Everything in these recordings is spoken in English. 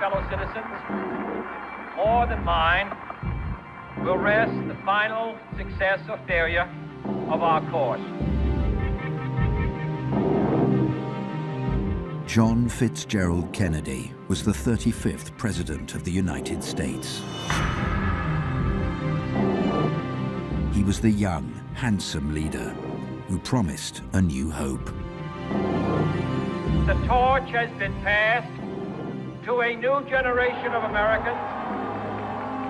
fellow citizens, more than mine, will rest the final success or failure of our course. John Fitzgerald Kennedy was the 35th President of the United States. He was the young, handsome leader who promised a new hope. The torch has been passed to a new generation of Americans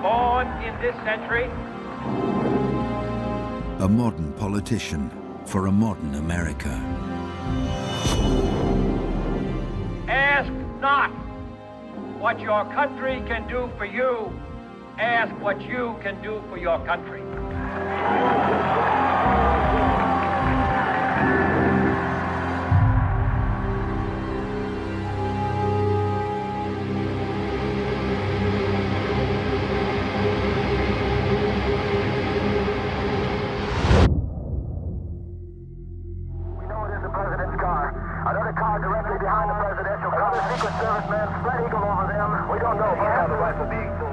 born in this century. A modern politician for a modern America. Ask not what your country can do for you. Ask what you can do for your country.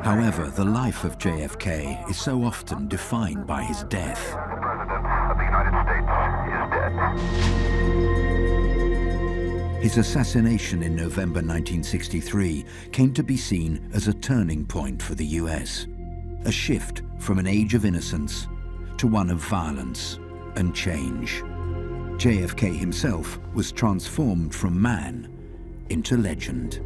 However, the life of JFK is so often defined by his death. The President of the United States is dead. His assassination in November 1963 came to be seen as a turning point for the US, a shift from an age of innocence to one of violence and change. JFK himself was transformed from man into legend.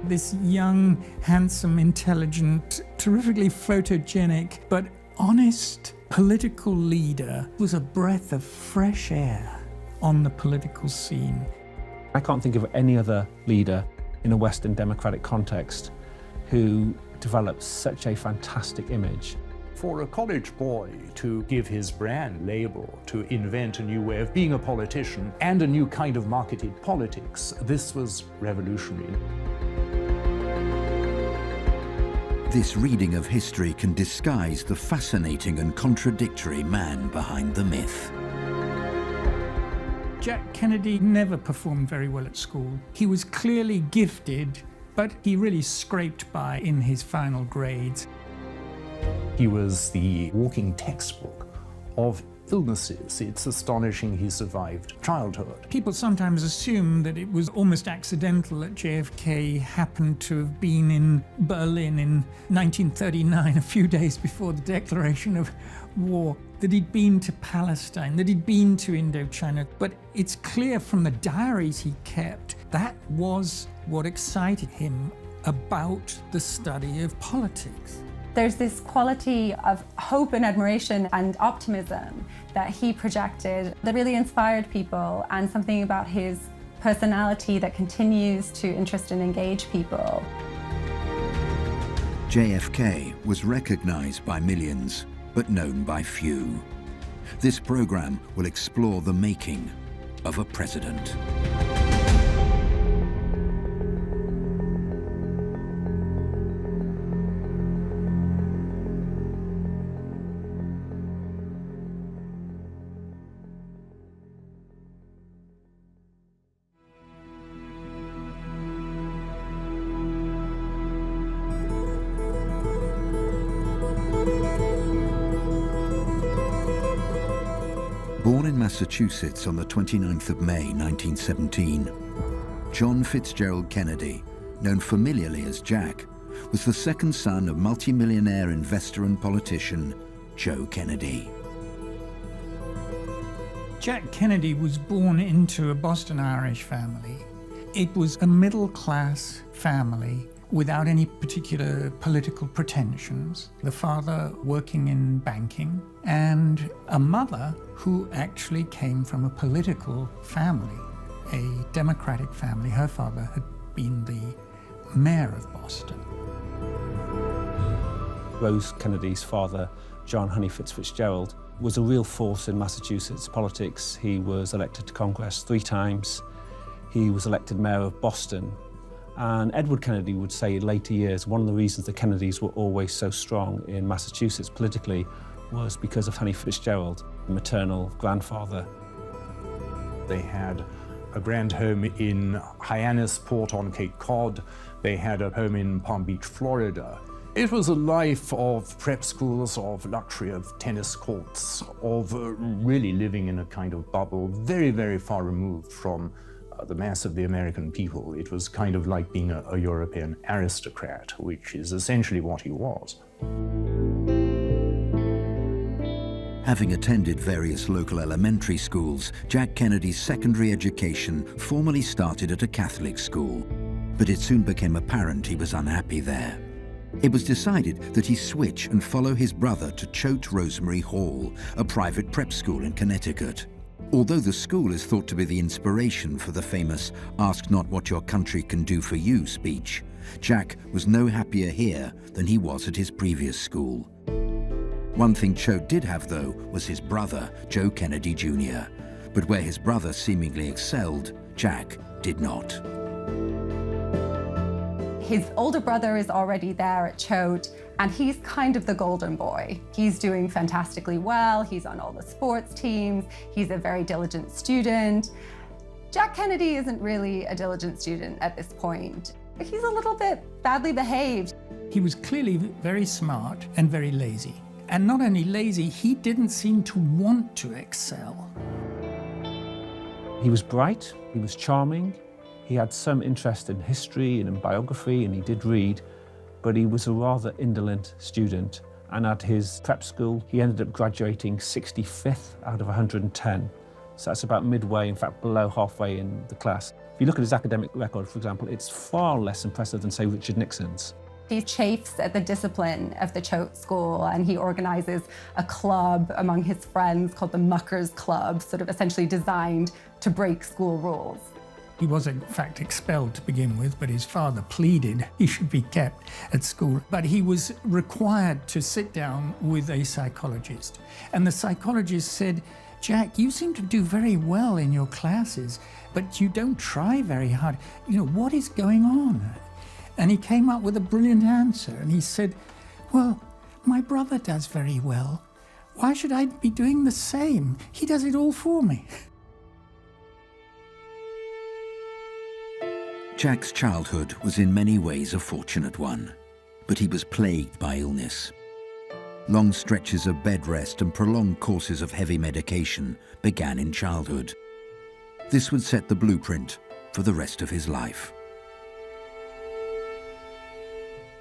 This young, handsome, intelligent, terrifically photogenic, but honest political leader was a breath of fresh air on the political scene. I can't think of any other leader in a Western democratic context who developed such a fantastic image. For a college boy to give his brand label, to invent a new way of being a politician and a new kind of marketed politics, this was revolutionary. This reading of history can disguise the fascinating and contradictory man behind the myth. Jack Kennedy never performed very well at school. He was clearly gifted, but he really scraped by in his final grades. He was the walking textbook of illnesses. It's astonishing he survived childhood. People sometimes assume that it was almost accidental that JFK happened to have been in Berlin in 1939, a few days before the declaration of war, that he'd been to Palestine, that he'd been to Indochina. But it's clear from the diaries he kept, that was what excited him about the study of politics. There's this quality of hope and admiration and optimism that he projected that really inspired people, and something about his personality that continues to interest and engage people. JFK was recognized by millions, but known by few. This program will explore the making of a president. Born in Massachusetts on the 29th of May 1917, John Fitzgerald Kennedy, known familiarly as Jack, was the second son of multimillionaire investor and politician Joe Kennedy. Jack Kennedy was born into a Boston Irish family. It was a middle-class family without any particular political pretensions. The father working in banking, and a mother who actually came from a political family, a Democratic family. Her father had been the mayor of Boston. Rose Kennedy's father, John Honey Fitzgerald, was a real force in Massachusetts politics. He was elected to Congress 3 times. He was elected mayor of Boston. And Edward Kennedy would say in later years, one of the reasons the Kennedys were always so strong in Massachusetts politically was because of Honey Fitzgerald, the maternal grandfather. They had a grand home in Hyannisport on Cape Cod. They had a home in Palm Beach, Florida. It was a life of prep schools, of luxury, of tennis courts, of really living in a kind of bubble, very, very far removed from the mass of the American people. It was kind of like being a European aristocrat, which is essentially what he was. Having attended various local elementary schools, Jack Kennedy's secondary education formally started at a Catholic school, but it soon became apparent he was unhappy there. It was decided that he switch and follow his brother to Choate Rosemary Hall, a private prep school in Connecticut. Although the school is thought to be the inspiration for the famous "Ask not what your country can do for you" speech, Jack was no happier here than he was at his previous school. One thing Choate did have, though, was his brother, Joe Kennedy Jr. But where his brother seemingly excelled, Jack did not. His older brother is already there at Choate, and he's kind of the golden boy. He's doing fantastically well, he's on all the sports teams, he's a very diligent student. Jack Kennedy isn't really a diligent student at this point. He's a little bit badly behaved. He was clearly very smart and very lazy. And not only lazy, he didn't seem to want to excel. He was bright, he was charming, he had some interest in history and in biography, and he did read, but he was a rather indolent student. And at his prep school, he ended up graduating 65th out of 110. So that's about midway, in fact, below halfway in the class. If you look at his academic record, for example, it's far less impressive than, say, Richard Nixon's. He chafes at the discipline of the Choate School, and he organizes a club among his friends called the Muckers Club, sort of essentially designed to break school rules. He was, in fact, expelled to begin with, but his father pleaded he should be kept at school. But he was required to sit down with a psychologist. And the psychologist said, "Jack, you seem to do very well in your classes, but you don't try very hard. You know, what is going on?" And he came up with a brilliant answer. And he said, "Well, my brother does very well. Why should I be doing the same? He does it all for me." Jack's childhood was in many ways a fortunate one, but he was plagued by illness. Long stretches of bed rest and prolonged courses of heavy medication began in childhood. This would set the blueprint for the rest of his life.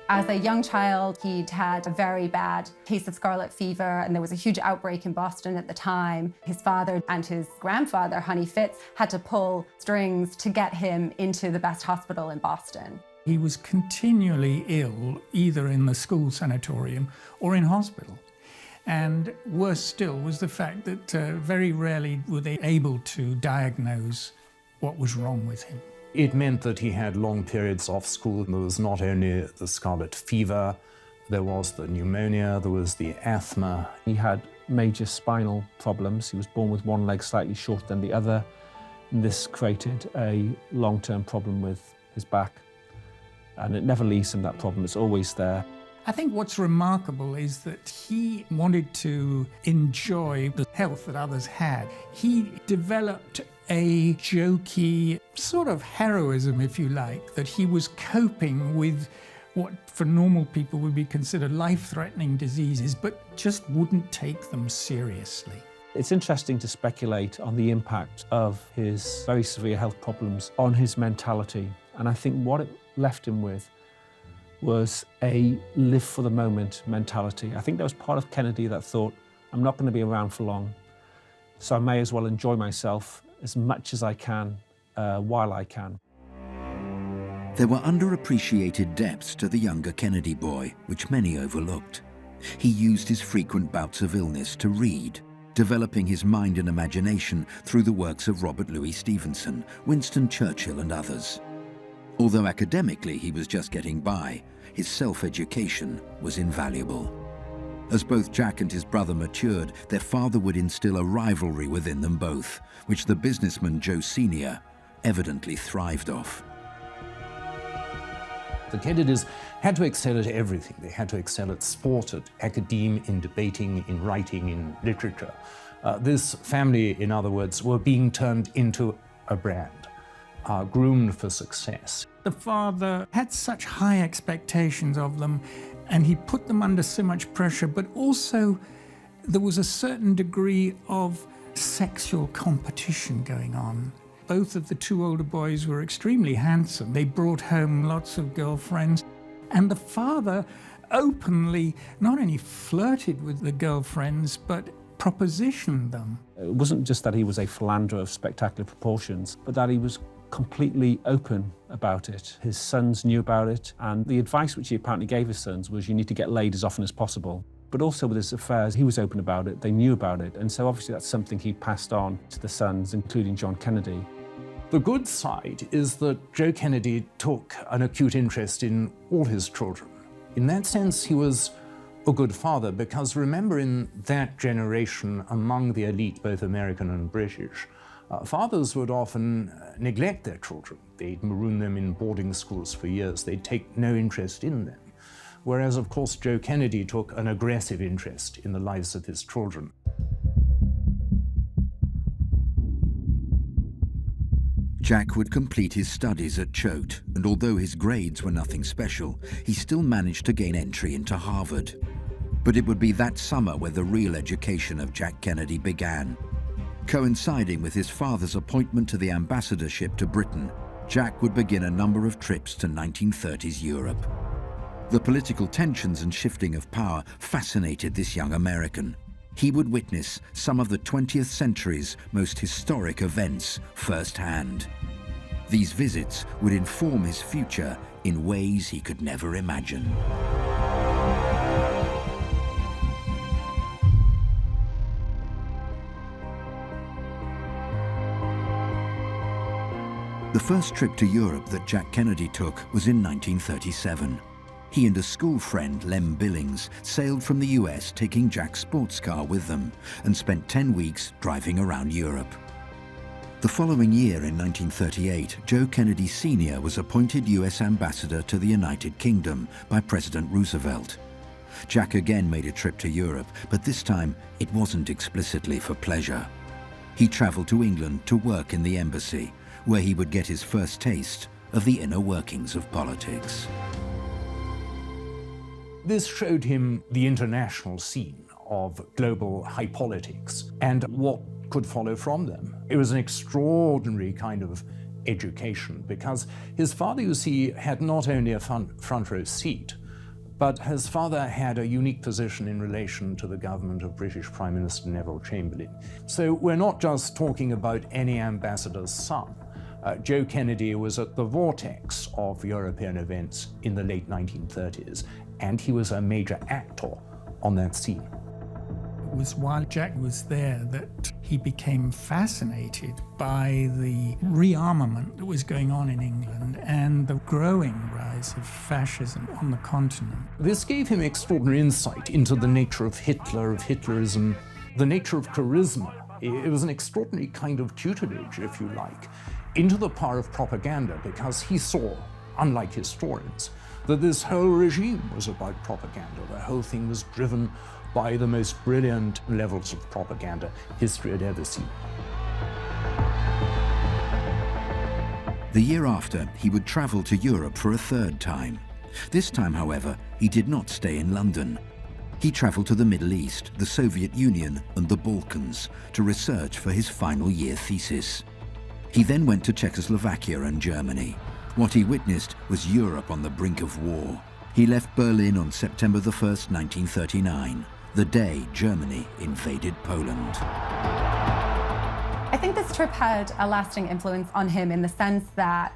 As a young child, he'd had a very bad case of scarlet fever, and there was a huge outbreak in Boston at the time. His father and his grandfather, Honey Fitz, had to pull strings to get him into the best hospital in Boston. He was continually ill, either in the school sanatorium or in hospital. And worse still was the fact that very rarely were they able to diagnose what was wrong with him. It meant that he had long periods off school. There was not only the scarlet fever, there was the pneumonia, there was the asthma. He had major spinal problems. He was born with one leg slightly shorter than the other. And this created a long-term problem with his back. And it never leaves him, that problem. It's always there. I think what's remarkable is that he wanted to enjoy the health that others had. He developed a jokey sort of heroism, if you like, that he was coping with what for normal people would be considered life-threatening diseases, but just wouldn't take them seriously. It's interesting to speculate on the impact of his very severe health problems on his mentality. And I think what it left him with was a live-for-the-moment mentality. I think there was part of Kennedy that thought, I'm not going to be around for long, so I may as well enjoy myself as much as I can while I can. There were underappreciated depths to the younger Kennedy boy, which many overlooked. He used his frequent bouts of illness to read, developing his mind and imagination through the works of Robert Louis Stevenson, Winston Churchill, and others. Although academically he was just getting by, his self-education was invaluable. As both Jack and his brother matured, their father would instill a rivalry within them both, which the businessman Joe Sr. evidently thrived off. The Kennedys had to excel at everything. They had to excel at sport, at academe, in debating, in writing, in literature. This family, in other words, were being turned into a brand. are groomed for success. The father had such high expectations of them, and he put them under so much pressure, but also there was a certain degree of sexual competition going on. Both of the two older boys were extremely handsome. They brought home lots of girlfriends, and the father openly not only flirted with the girlfriends, but propositioned them. It wasn't just that he was a philanderer of spectacular proportions, but that he was completely open about it. His sons knew about it, and the advice which he apparently gave his sons was you need to get laid as often as possible. But also with his affairs, he was open about it, they knew about it, and so obviously that's something he passed on to the sons, including John Kennedy. The good side is that Joe Kennedy took an acute interest in all his children. In that sense, he was a good father, because remember, in that generation among the elite, both American and British, fathers would often neglect their children. They'd maroon them in boarding schools for years. They'd take no interest in them. Whereas, of course, Joe Kennedy took an aggressive interest in the lives of his children. Jack would complete his studies at Choate, and although his grades were nothing special, he still managed to gain entry into Harvard. But it would be that summer where the real education of Jack Kennedy began. Coinciding with his father's appointment to the ambassadorship to Britain, Jack would begin a number of trips to 1930s Europe. The political tensions and shifting of power fascinated this young American. He would witness some of the 20th century's most historic events firsthand. These visits would inform his future in ways he could never imagine. The first trip to Europe that Jack Kennedy took was in 1937. He and a school friend, Lem Billings, sailed from the US, taking Jack's sports car with them, and spent 10 weeks driving around Europe. The following year, in 1938, Joe Kennedy Sr. was appointed US ambassador to the United Kingdom by President Roosevelt. Jack again made a trip to Europe, but this time it wasn't explicitly for pleasure. He traveled to England to work in the embassy, where he would get his first taste of the inner workings of politics. This showed him the international scene of global high politics and what could follow from them. It was an extraordinary kind of education, because his father, you see, had not only a front row seat, but his father had a unique position in relation to the government of British Prime Minister Neville Chamberlain. So we're not just talking about any ambassador's son. Joe Kennedy was at the vortex of European events in the late 1930s, and he was a major actor on that scene. It was while Jack was there that he became fascinated by the rearmament that was going on in England and the growing rise of fascism on the continent. This gave him extraordinary insight into the nature of Hitler, of Hitlerism, the nature of charisma. It was an extraordinary kind of tutelage, if you like, into the power of propaganda, because he saw, unlike historians, that this whole regime was about propaganda. The whole thing was driven by the most brilliant levels of propaganda history had ever seen. The year after, he would travel to Europe for a third time. This time, however, he did not stay in London. He traveled to the Middle East, the Soviet Union, and the Balkans to research for his final year thesis. He then went to Czechoslovakia and Germany. What he witnessed was Europe on the brink of war. He left Berlin on September 1st, 1939, the day Germany invaded Poland. I think this trip had a lasting influence on him in the sense that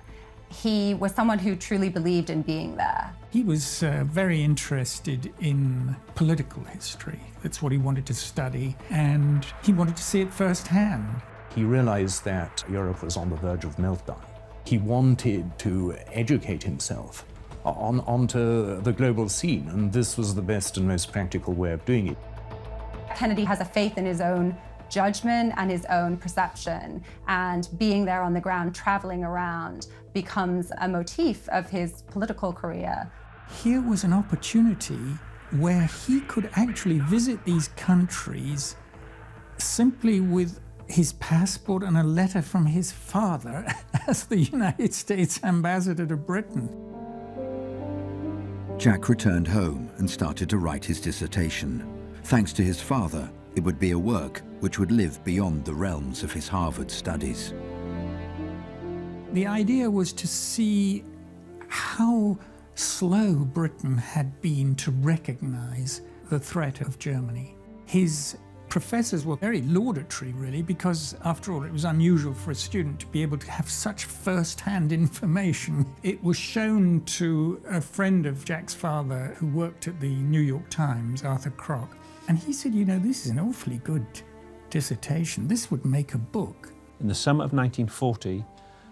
he was someone who truly believed in being there. He was very interested in political history. That's what he wanted to study, and he wanted to see it firsthand. He realized that Europe was on the verge of meltdown. He wanted to educate himself onto the global scene, and this was the best and most practical way of doing it. Kennedy has a faith in his own judgment and his own perception, and being there on the ground, traveling around, becomes a motif of his political career. Here was an opportunity where he could actually visit these countries simply with his passport and a letter from his father as the United States ambassador to Britain. Jack returned home and started to write his dissertation. Thanks to his father, it would be a work which would live beyond the realms of his Harvard studies. The idea was to see how slow Britain had been to recognize the threat of Germany. His professors were very laudatory, really, because, after all, it was unusual for a student to be able to have such first-hand information. It was shown to a friend of Jack's father who worked at the New York Times, Arthur Kroc, and he said, you know, this is an awfully good dissertation. This would make a book. In the summer of 1940,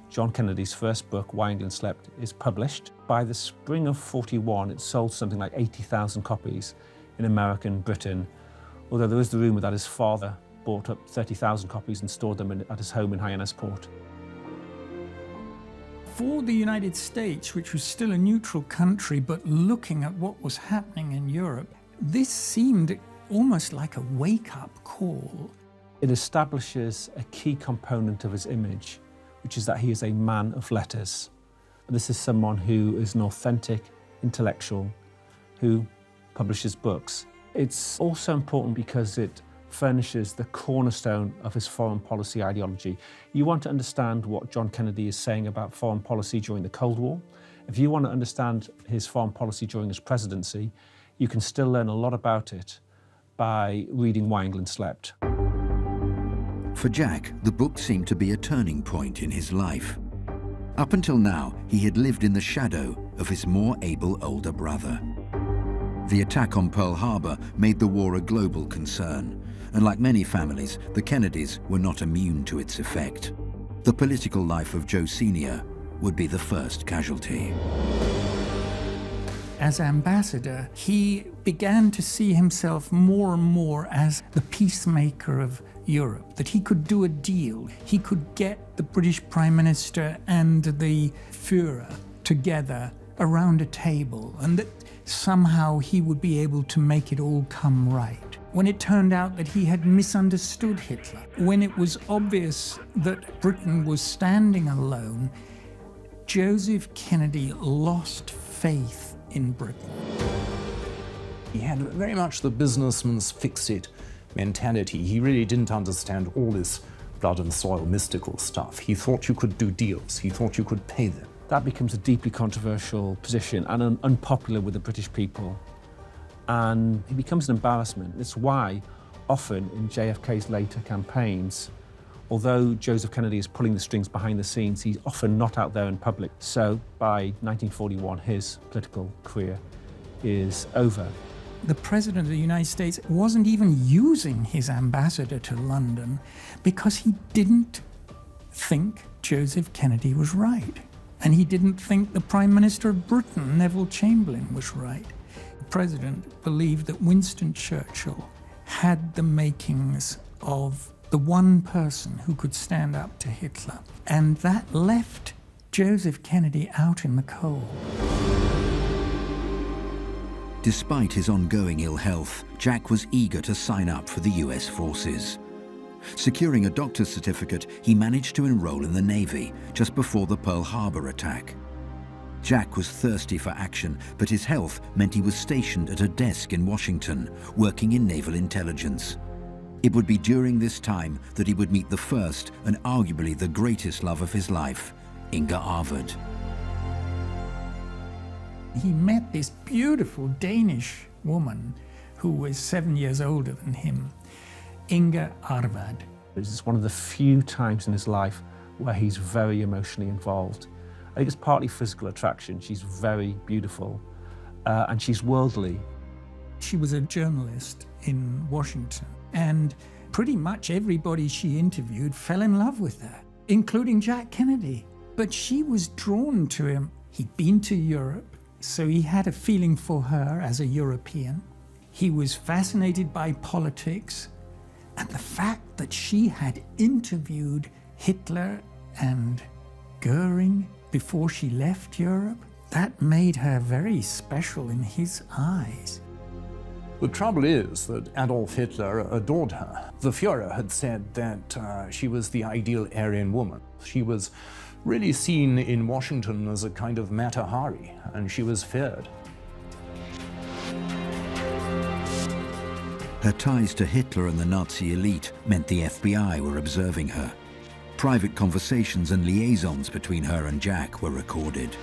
John Kennedy's first book, Why England Slept, is published. By the spring of 41, it sold something like 80,000 copies in America and Britain, although there is the rumour that his father bought up 30,000 copies and stored them at his home in Hyannisport. For the United States, which was still a neutral country, but looking at what was happening in Europe, this seemed almost like a wake-up call. It establishes a key component of his image, which is that he is a man of letters. This is someone who is an authentic intellectual who publishes books. It's also important because it furnishes the cornerstone of his foreign policy ideology. You want to understand what John Kennedy is saying about foreign policy during the Cold War. If you want to understand his foreign policy during his presidency, you can still learn a lot about it by reading Why England Slept. For Jack, the book seemed to be a turning point in his life. Up until now, he had lived in the shadow of his more able older brother. The attack on Pearl Harbor made the war a global concern, and like many families, the Kennedys were not immune to its effect. The political life of Joe Sr. would be the first casualty. As ambassador, he began to see himself more and more as the peacemaker of Europe, that he could do a deal. He could get the British Prime Minister and the Führer together around a table, and that somehow he would be able to make it all come right. When it turned out that he had misunderstood Hitler, when it was obvious that Britain was standing alone, Joseph Kennedy lost faith in Britain. He had very much the businessman's fix-it mentality. He really didn't understand all this blood and soil mystical stuff. He thought you could do deals. He thought you could pay them. That becomes a deeply controversial position and unpopular with the British people. And he becomes an embarrassment. It's why often in JFK's later campaigns, although Joseph Kennedy is pulling the strings behind the scenes, he's often not out there in public. So by 1941, his political career is over. The President of the United States wasn't even using his ambassador to London because he didn't think Joseph Kennedy was right. And he didn't think the Prime Minister of Britain, Neville Chamberlain, was right. The President believed that Winston Churchill had the makings of the one person who could stand up to Hitler. And that left Joseph Kennedy out in the cold. Despite his ongoing ill health, Jack was eager to sign up for the US forces. Securing a doctor's certificate, he managed to enroll in the Navy just before the Pearl Harbor attack. Jack was thirsty for action, but his health meant he was stationed at a desk in Washington, working in naval intelligence. It would be during this time that he would meet the first and arguably the greatest love of his life, Inga Arvad. He met this beautiful Danish woman who was 7 years older than him, Inga Arvad. This is one of the few times in his life where he's very emotionally involved. I think it's partly physical attraction. She's very beautiful and she's worldly. She was a journalist in Washington, and pretty much everybody she interviewed fell in love with her, including Jack Kennedy. But she was drawn to him. He'd been to Europe, so he had a feeling for her as a European. He was fascinated by politics, and the fact that she had interviewed Hitler and Goering before she left Europe, that made her very special in his eyes. The trouble is that Adolf Hitler adored her. The Führer had said that she was the ideal Aryan woman. She was really seen in Washington as a kind of Mata Hari, and she was feared. Her ties to Hitler and the Nazi elite meant the FBI were observing her. Private conversations and liaisons between her and Jack were recorded.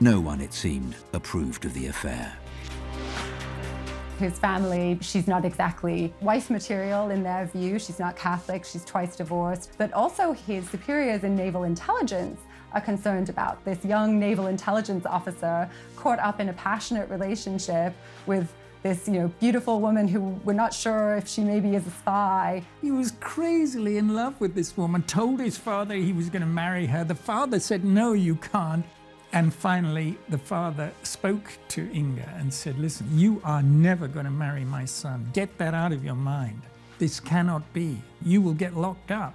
No one, it seemed, approved of the affair. His family, she's not exactly wife material in their view. She's not Catholic, she's twice divorced. But also his superiors in naval intelligence are concerned about this young naval intelligence officer caught up in a passionate relationship with this, beautiful woman who we're not sure if she maybe is a spy. He was crazily in love with this woman, told his father he was going to marry her. The father said, no, you can't. And finally, the father spoke to Inga and said, listen, you are never going to marry my son. Get that out of your mind. This cannot be. You will get locked up.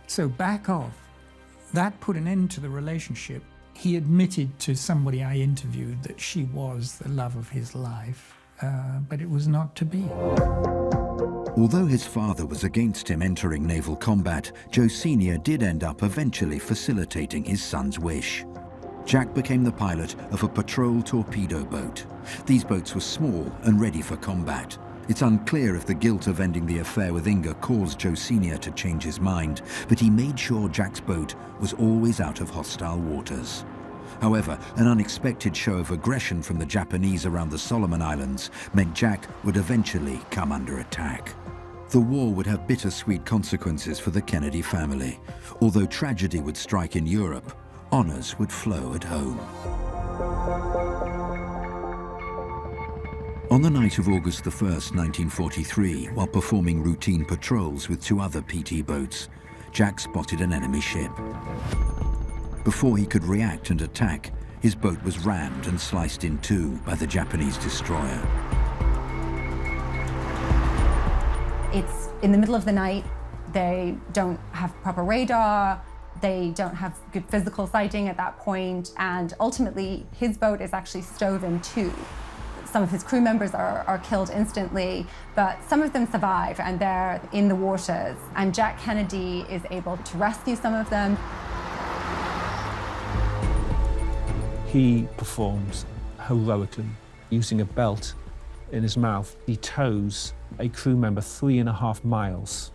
So back off. That put an end to the relationship. He admitted to somebody I interviewed that she was the love of his life, but it was not to be. Although his father was against him entering naval combat, Joe Sr. did end up eventually facilitating his son's wish. Jack became the pilot of a patrol torpedo boat. These boats were small and ready for combat. It's unclear if the guilt of ending the affair with Inga caused Joe Sr. to change his mind, but he made sure Jack's boat was always out of hostile waters. However, an unexpected show of aggression from the Japanese around the Solomon Islands meant Jack would eventually come under attack. The war would have bittersweet consequences for the Kennedy family. Although tragedy would strike in Europe, honors would flow at home. On the night of August 1st, 1943, while performing routine patrols with two other PT boats, Jack spotted an enemy ship. Before he could react and attack, his boat was rammed and sliced in two by the Japanese destroyer. It's in the middle of the night. They don't have proper radar. They don't have good physical sighting at that point, and ultimately his boat is actually stove in two. Some of his crew members are killed instantly, but some of them survive and they're in the waters, and Jack Kennedy is able to rescue some of them. He performs heroically. Using a belt in his mouth, he tows a crew member 3.5 miles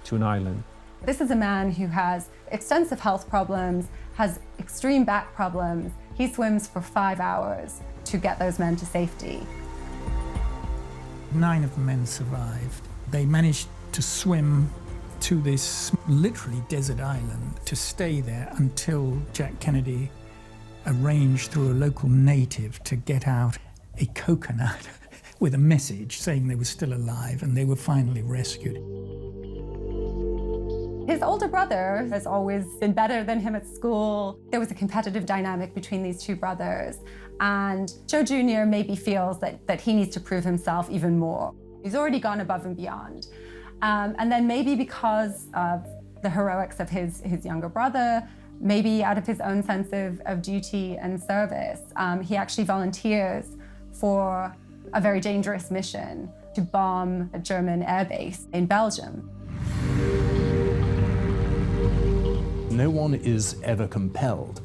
to an island. This is a man who has extensive health problems, has extreme back problems. He swims for 5 hours to get those men to safety. 9 of the men survived. They managed to swim to this literally desert island, to stay there until Jack Kennedy arranged through a local native to get out a coconut with a message saying they were still alive, and they were finally rescued. His older brother has always been better than him at school. There was a competitive dynamic between these two brothers, and Joe Jr. maybe feels that he needs to prove himself even more. He's already gone above and beyond. And then maybe because of the heroics of his younger brother, maybe out of his own sense of duty and service, he actually volunteers for a very dangerous mission to bomb a German airbase in Belgium. No one is ever compelled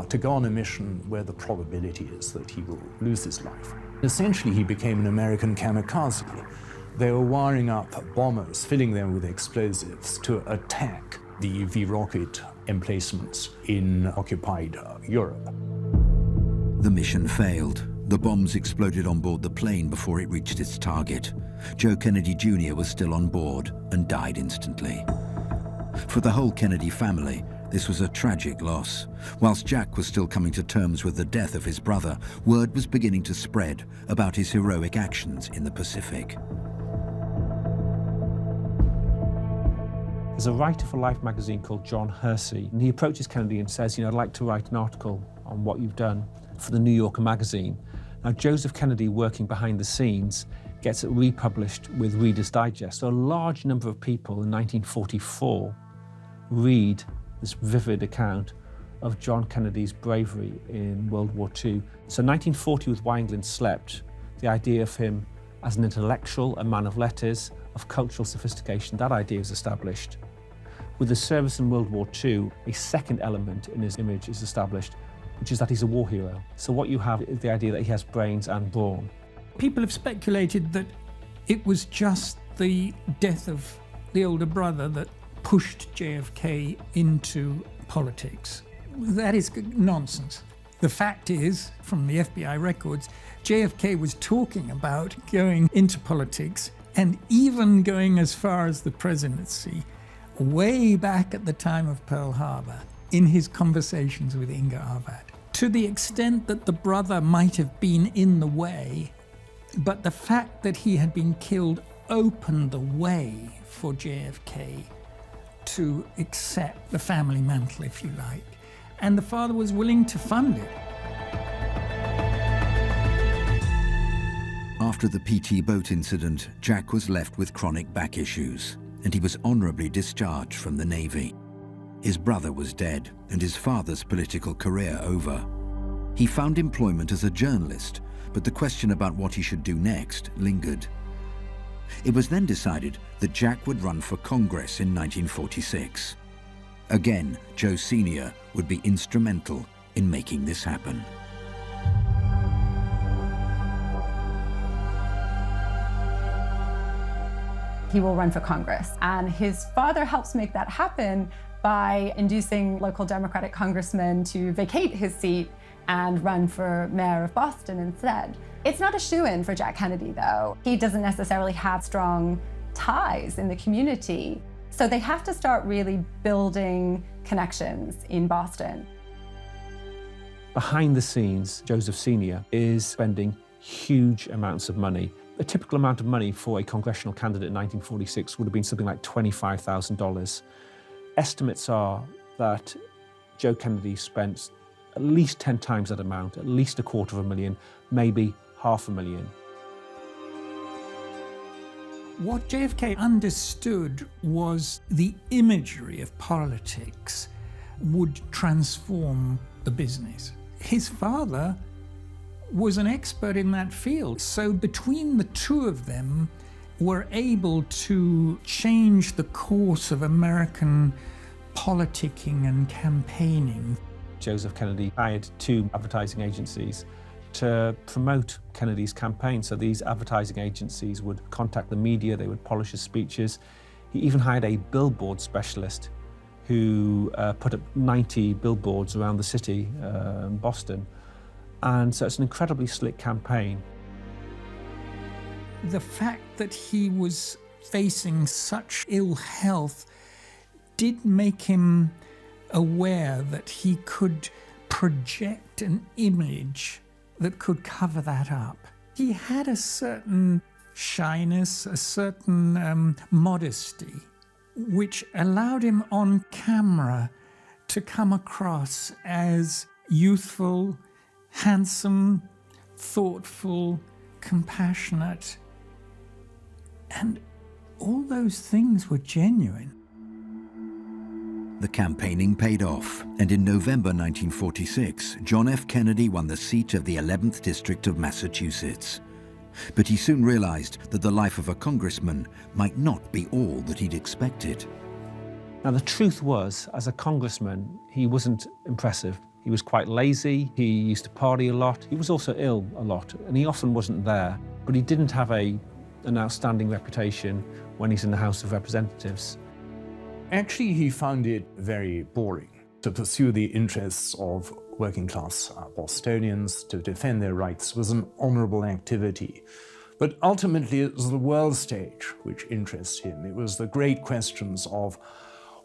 to go on a mission where the probability is that he will lose his life. Essentially, he became an American kamikaze. They were wiring up bombers, filling them with explosives to attack the V-rocket emplacements in occupied Europe. The mission failed. The bombs exploded on board the plane before it reached its target. Joe Kennedy Jr. was still on board and died instantly. For the whole Kennedy family, this was a tragic loss. Whilst Jack was still coming to terms with the death of his brother, word was beginning to spread about his heroic actions in the Pacific. There's a writer for Life magazine called John Hersey, and he approaches Kennedy and says, I'd like to write an article on what you've done for the New Yorker magazine. Now, Joseph Kennedy, working behind the scenes, gets it republished with Reader's Digest. So a large number of people in 1944 read this vivid account of John Kennedy's bravery in World War II. So 1940, with Why England Slept, the idea of him as an intellectual, a man of letters, of cultural sophistication. That idea is established. With his service in World War II, a second element in his image is established, which is that he's a war hero. So what you have is the idea that he has brains and brawn. People have speculated that it was just the death of the older brother that pushed JFK into politics. That is nonsense. The fact is, from the FBI records, JFK was talking about going into politics and even going as far as the presidency way back at the time of Pearl Harbor in his conversations with Inga Arvad. To the extent that the brother might have been in the way, but the fact that he had been killed opened the way for JFK to accept the family mantle, if you like. And the father was willing to fund it. After the PT boat incident, Jack was left with chronic back issues, and he was honorably discharged from the Navy. His brother was dead, and his father's political career over. He found employment as a journalist, but the question about what he should do next lingered. It was then decided that Jack would run for Congress in 1946. Again, Joe Sr. would be instrumental in making this happen. He will run for Congress, and his father helps make that happen by inducing local Democratic congressmen to vacate his seat and run for mayor of Boston instead. It's not a shoo-in for Jack Kennedy, though. He doesn't necessarily have strong ties in the community, so they have to start really building connections in Boston. Behind the scenes, Joseph Sr. is spending huge amounts of money. A typical amount of money for a congressional candidate in 1946 would have been something like $25,000. Estimates are that Joe Kennedy spent at least 10 times that amount, at least $250,000, maybe $500,000. What JFK understood was the imagery of politics would transform the business. His father was an expert in that field, so between the two of them were able to change the course of American politicking and campaigning. Joseph Kennedy hired 2 advertising agencies to promote Kennedy's campaign. So these advertising agencies would contact the media, they would polish his speeches. He even hired a billboard specialist who put up 90 billboards around the city, Boston. And so it's an incredibly slick campaign. The fact that he was facing such ill health did make him aware that he could project an image that could cover that up. He had a certain shyness, a certain modesty, which allowed him on camera to come across as youthful, handsome, thoughtful, compassionate, and all those things were genuine. The campaigning paid off, and in November 1946, John F. Kennedy won the seat of the 11th District of Massachusetts. But he soon realized that the life of a congressman might not be all that he'd expected. Now, the truth was, as a congressman, he wasn't impressive. He was quite lazy, he used to party a lot, he was also ill a lot, and he often wasn't there. But he didn't have an outstanding reputation when he's in the House of Representatives. Actually, he found it very boring to pursue the interests of working-class Bostonians, to defend their rights was an honorable activity. But ultimately, it was the world stage which interested him. It was the great questions of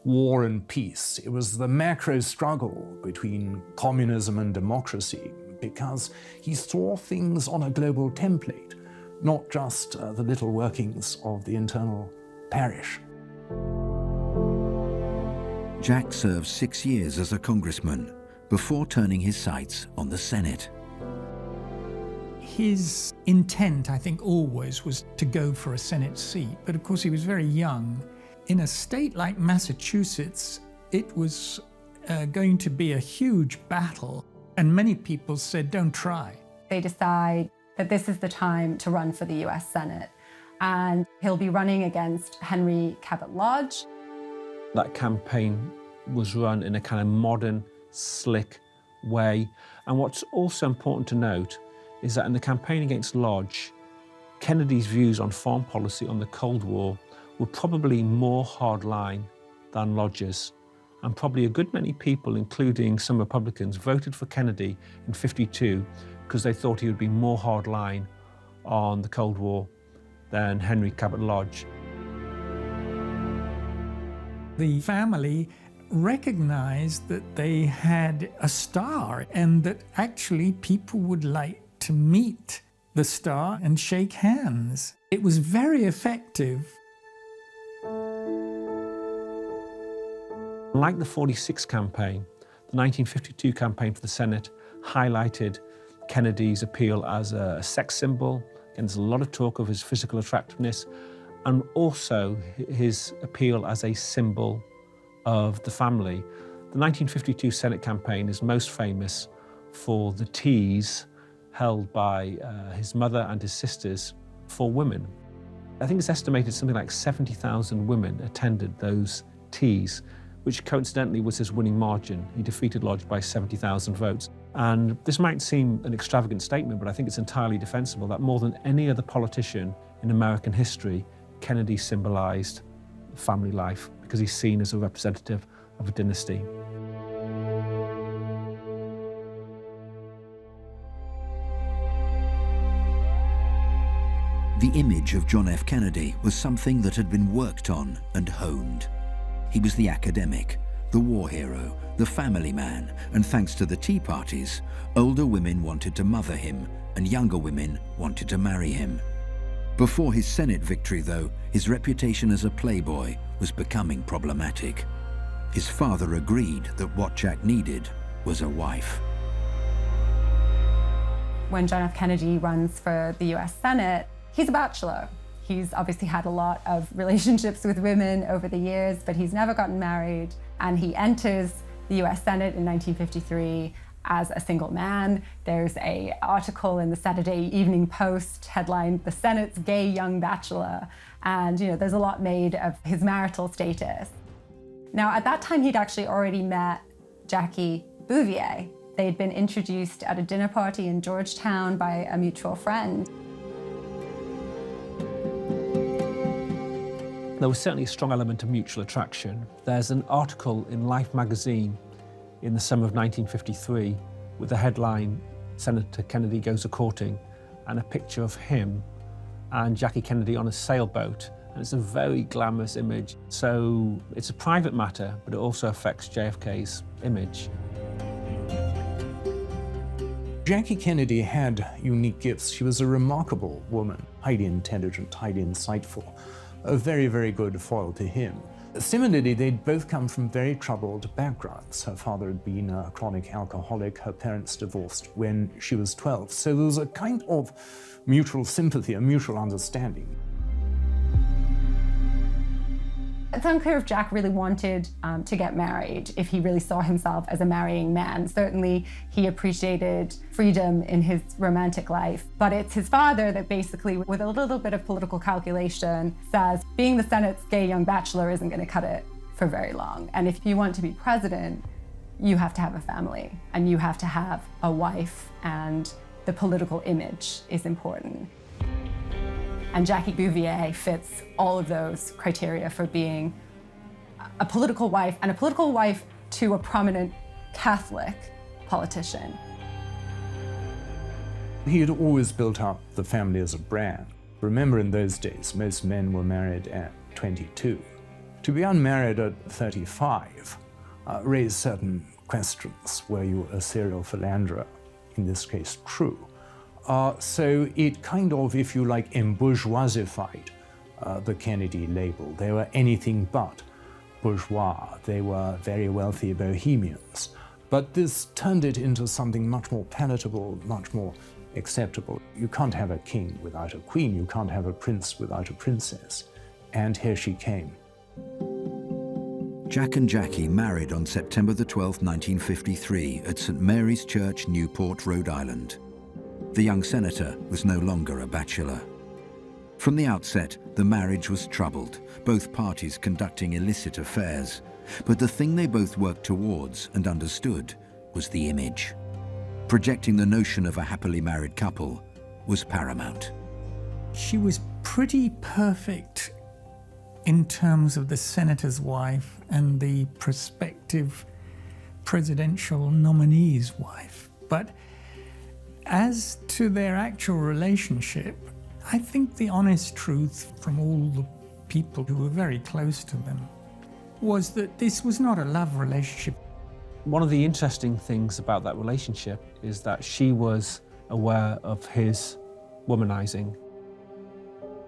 war and peace. It was the macro struggle between communism and democracy, because he saw things on a global template, not just the little workings of the internal parish. Jack served 6 years as a congressman before turning his sights on the Senate. His intent, I think, always was to go for a Senate seat, but of course he was very young. In a state like Massachusetts, it was going to be a huge battle, and many people said, don't try. They decide that this is the time to run for the US Senate. And he'll be running against Henry Cabot Lodge. That campaign was run in a kind of modern, slick way. And what's also important to note is that in the campaign against Lodge, Kennedy's views on foreign policy on the Cold War were probably more hardline than Lodge's. And probably a good many people, including some Republicans, voted for Kennedy in '52 because they thought he would be more hardline on the Cold War than Henry Cabot Lodge. The family recognized that they had a star and that actually people would like to meet the star and shake hands. It was very effective. Like the '46 campaign, the 1952 campaign for the Senate highlighted Kennedy's appeal as a sex symbol, and there's a lot of talk of his physical attractiveness, and also his appeal as a symbol of the family. The 1952 Senate campaign is most famous for the teas held by his mother and his sisters for women. I think it's estimated something like 70,000 women attended those teas, which coincidentally was his winning margin. He defeated Lodge by 70,000 votes. And this might seem an extravagant statement, but I think it's entirely defensible that more than any other politician in American history, Kennedy symbolized family life because he's seen as a representative of a dynasty. The image of John F. Kennedy was something that had been worked on and honed. He was the academic, the war hero, the family man, and thanks to the Tea Parties, older women wanted to mother him and younger women wanted to marry him. Before his Senate victory, though, his reputation as a playboy was becoming problematic. His father agreed that what Jack needed was a wife. When John F. Kennedy runs for the US Senate, he's a bachelor. He's obviously had a lot of relationships with women over the years, but he's never gotten married. And he enters the US Senate in 1953 as a single man. There's an article in the Saturday Evening Post headlined, "The Senate's Gay Young Bachelor." And there's a lot made of his marital status. Now, at that time, he'd actually already met Jackie Bouvier. They'd been introduced at a dinner party in Georgetown by a mutual friend. There was certainly a strong element of mutual attraction. There's an article in Life magazine in the summer of 1953 with the headline, "Senator Kennedy Goes A-Courting," and a picture of him and Jackie Kennedy on a sailboat. And it's a very glamorous image. So it's a private matter, but it also affects JFK's image. Jackie Kennedy had unique gifts. She was a remarkable woman, highly intelligent, highly insightful, a very, very good foil to him. Similarly, they'd both come from very troubled backgrounds. Her father had been a chronic alcoholic, her parents divorced when she was 12. So there was a kind of mutual sympathy, a mutual understanding. It's unclear if Jack really wanted to get married, if he really saw himself as a marrying man. Certainly, he appreciated freedom in his romantic life. But it's his father that basically, with a little bit of political calculation, says being the Senate's gay young bachelor isn't going to cut it for very long. And if you want to be president, you have to have a family, and you have to have a wife, and the political image is important. And Jackie Bouvier fits all of those criteria for being a political wife, and a political wife to a prominent Catholic politician. He had always built up the family as a brand. Remember, in those days, most men were married at 22. To be unmarried at 35 raised certain questions. Were you a serial philanderer? In this case, true. So it kind of, if you like, embourgeoisified the Kennedy label. They were anything but bourgeois. They were very wealthy bohemians. But this turned it into something much more palatable, much more acceptable. You can't have a king without a queen. You can't have a prince without a princess. And here she came. Jack and Jackie married on September the 12th, 1953 at St. Mary's Church, Newport, Rhode Island. The young senator was no longer a bachelor. From the outset, the marriage was troubled, both parties conducting illicit affairs. But the thing they both worked towards and understood was the image. Projecting the notion of a happily married couple was paramount. She was pretty perfect in terms of the senator's wife and the prospective presidential nominee's wife. But as to their actual relationship, I think the honest truth from all the people who were very close to them was that this was not a love relationship. One of the interesting things about that relationship is that she was aware of his womanizing.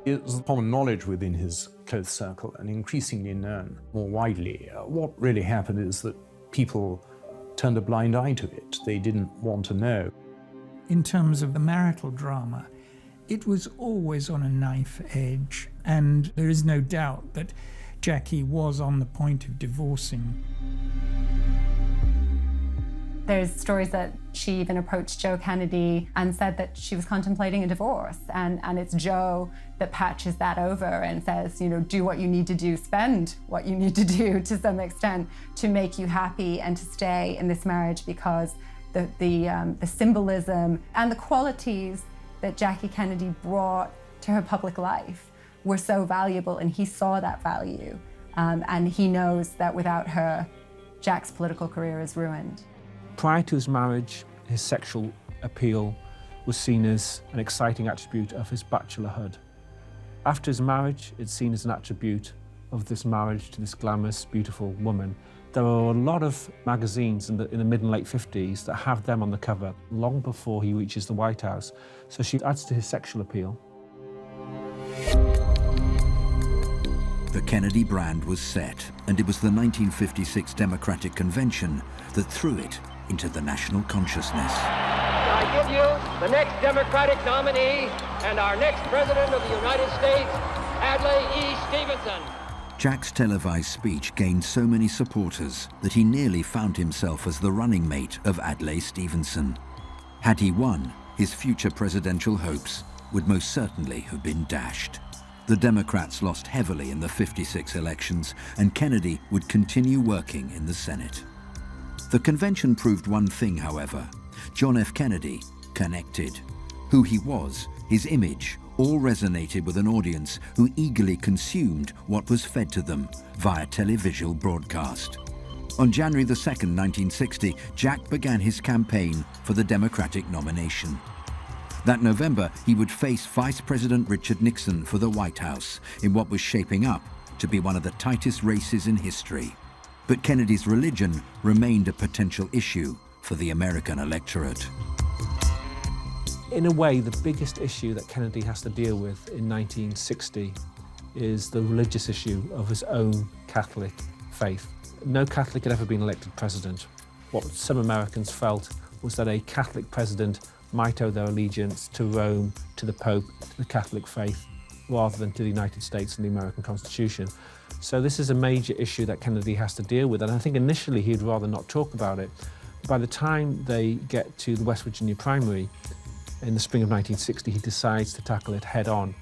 It was common knowledge within his close circle and increasingly known more widely. What really happened is that people turned a blind eye to it. They didn't want to know. In terms of the marital drama, it was always on a knife edge, and there is no doubt that Jackie was on the point of divorcing. There's stories that she even approached Joe Kennedy and said that she was contemplating a divorce, and it's Joe that patches that over and says, you know, do what you need to do, spend what you need to do to some extent to make you happy and to stay in this marriage, because the symbolism and the qualities that Jackie Kennedy brought to her public life were so valuable, and he saw that value. And he knows that without her, Jack's political career is ruined. Prior to his marriage, his sexual appeal was seen as an exciting attribute of his bachelorhood. After his marriage, it's seen as an attribute of this marriage to this glamorous, beautiful woman. There are a lot of magazines in the mid and late 50s that have them on the cover long before he reaches the White House. So she adds to his sexual appeal. The Kennedy brand was set, and it was the 1956 Democratic Convention that threw it into the national consciousness. I give you the next Democratic nominee and our next President of the United States, Adlai E. Stevenson. Jack's televised speech gained so many supporters that he nearly found himself as the running mate of Adlai Stevenson. Had he won, his future presidential hopes would most certainly have been dashed. The Democrats lost heavily in the '56 elections, and Kennedy would continue working in the Senate. The convention proved one thing, however. John F. Kennedy connected. Who he was, his image, all resonated with an audience who eagerly consumed what was fed to them via televisual broadcast. On January 2nd, 1960, Jack began his campaign for the Democratic nomination. That November, he would face Vice President Richard Nixon for the White House in what was shaping up to be one of the tightest races in history. But Kennedy's religion remained a potential issue for the American electorate. In a way, the biggest issue that Kennedy has to deal with in 1960 is the religious issue of his own Catholic faith. No Catholic had ever been elected president. What some Americans felt was that a Catholic president might owe their allegiance to Rome, to the Pope, to the Catholic faith, rather than to the United States and the American Constitution. So this is a major issue that Kennedy has to deal with, and I think initially he'd rather not talk about it. By the time they get to the West Virginia primary, in the spring of 1960, he decides to tackle it head on.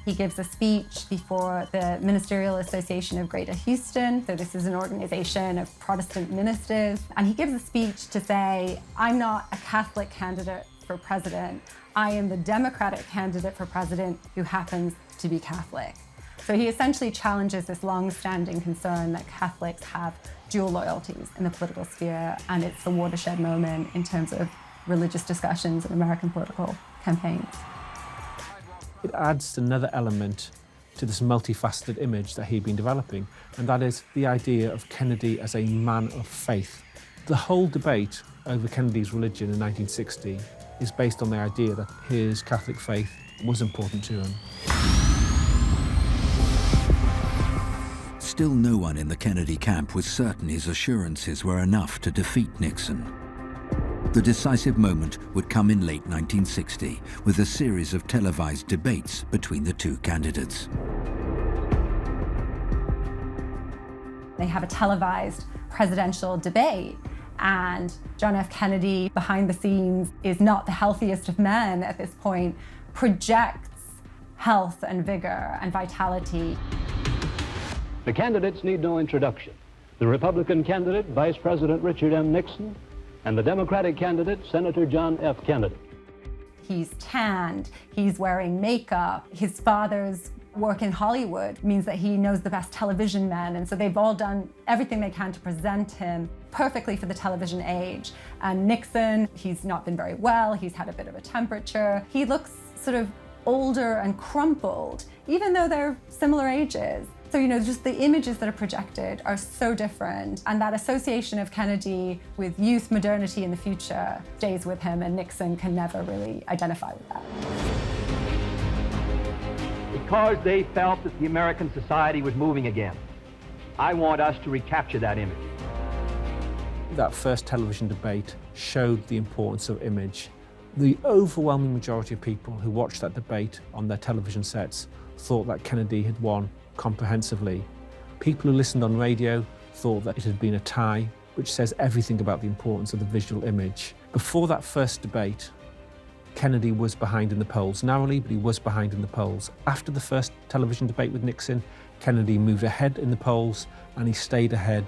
He gives a speech before the Ministerial Association of Greater Houston. So this is an organization of Protestant ministers. And he gives a speech to say, I'm not a Catholic candidate for president. I am the Democratic candidate for president who happens to be Catholic. So he essentially challenges this long-standing concern that Catholics have dual loyalties in the political sphere, and it's a watershed moment in terms of religious discussions in American political campaigns. It adds another element to this multifaceted image that he'd been developing, and that is the idea of Kennedy as a man of faith. The whole debate over Kennedy's religion in 1960 is based on the idea that his Catholic faith was important to him. Still, no one in the Kennedy camp was certain his assurances were enough to defeat Nixon. The decisive moment would come in late 1960 with a series of televised debates between the two candidates. They have a televised presidential debate, And John F. Kennedy, behind the scenes, is not the healthiest of men at this point, projects health and vigor and vitality. The candidates need no introduction. The Republican candidate, Vice President Richard M. Nixon, and the Democratic candidate, Senator John F. Kennedy. He's tanned, he's wearing makeup. His father's work in Hollywood means that he knows the best television men, and so they've all done everything they can to present him perfectly for the television age. And Nixon, he's not been very well, he's had a bit of a temperature. He looks sort of older and crumpled, even though they're similar ages. So, you know, just the images that are projected are so different, and that association of Kennedy with youth, modernity in the future stays with him, and Nixon can never really identify with that. Because they felt that the American society was moving again, I want us to recapture that image. That first television debate showed the importance of image. The overwhelming majority of people who watched that debate on their television sets thought that Kennedy had won comprehensively. People who listened on radio thought that it had been a tie, which says everything about the importance of the visual image. Before that first debate, Kennedy was behind in the polls, narrowly, but he was behind in the polls. After the first television debate with Nixon, Kennedy moved ahead in the polls, and he stayed ahead.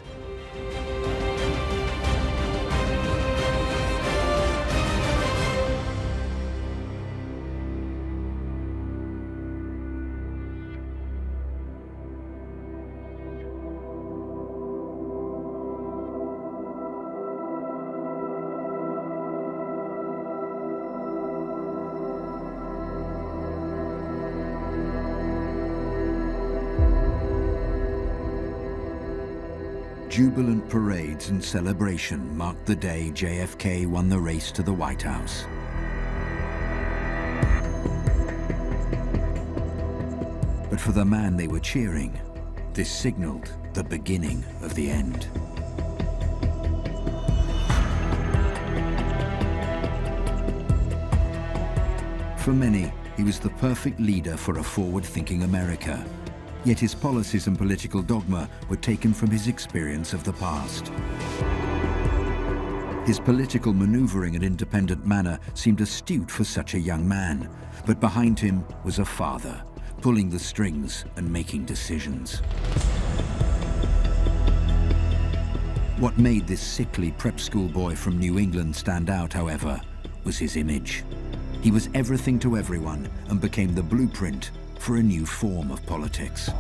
Jubilant parades and celebration marked the day JFK won the race to the White House. But for the man they were cheering, this signaled the beginning of the end. For many, he was the perfect leader for a forward-thinking America. Yet his policies and political dogma were taken from his experience of the past. His political maneuvering and independent manner seemed astute for such a young man, but behind him was a father, pulling the strings and making decisions. What made this sickly prep school boy from New England stand out, however, was his image. He was everything to everyone and became the blueprint for a new form of politics.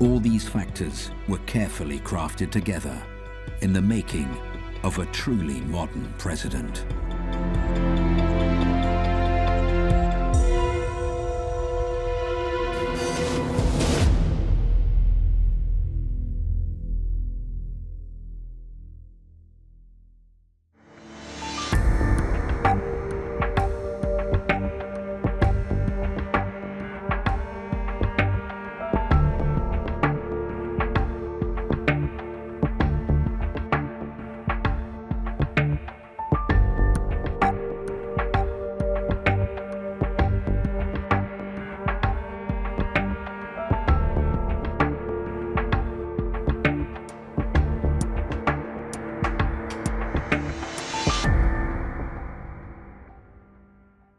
All these factors were carefully crafted together in the making of a truly modern president.